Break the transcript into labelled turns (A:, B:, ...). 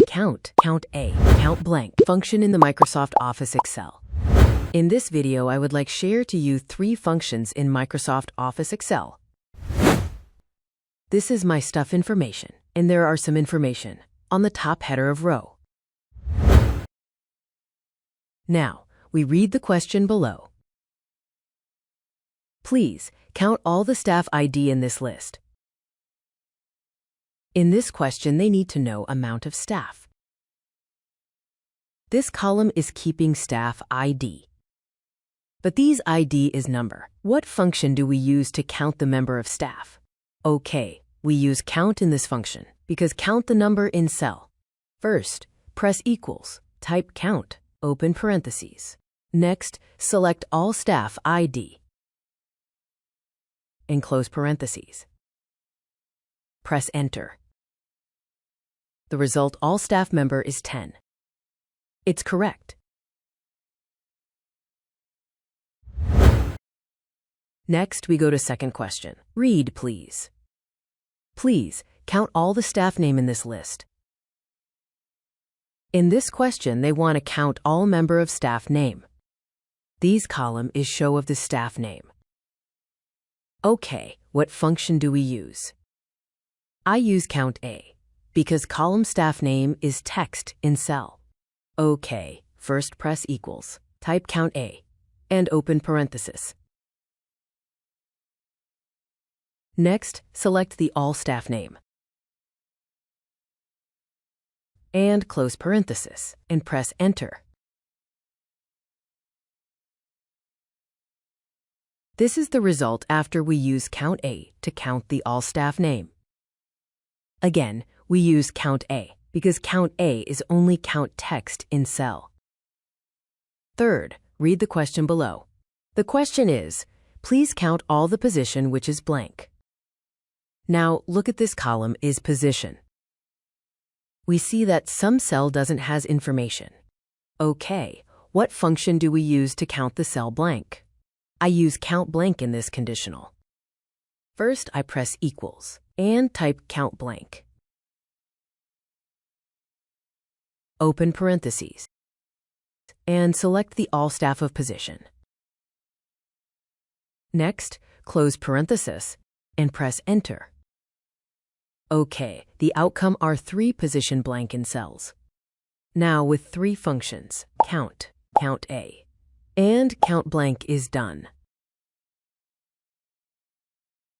A: CountA, CountBlank function in the Microsoft Office Excel. In this video, I would like share to you 3 functions in Microsoft Office Excel. This is my stuff information, and there are some information on the top header of row. Now, we read the question below. Please count all the staff ID in this list. In this question, they need to know amount of staff. This column is keeping staff ID. But these ID is number. What function do we use to count the member of staff? Okay, we use count in this function because count the number in cell. First, press equals, type count, open parentheses. Next, select all staff ID and close parentheses. Press enter. The result, all staff member, is 10. It's correct. Next, we go to second question. Read, please. Please count all the staff name in this list. In this question, they want to count all member of staff name. These column is show of the staff name. Okay, what function do we use? I use CountA because column staff name is text in cell. Okay, first press equals, type CountA, and open parenthesis. Next, select the all staff name and close parenthesis and press enter. This is the result after we use CountA to count the all staff name. Again, we use CountA because CountA is only count text in cell. Third, read the question below. The question is, please count all the position which is blank. Now, look at this column is position. We see that some cell doesn't has information. Okay, what function do we use to count the cell blank? I use CountBlank in this conditional. First, I press equals and type CountBlank. Open parentheses and select the all staff of position. Next, close parenthesis and press enter. Okay, the outcome are 3 position blank in cells. Now with 3 functions, count, CountA, and CountBlank is done.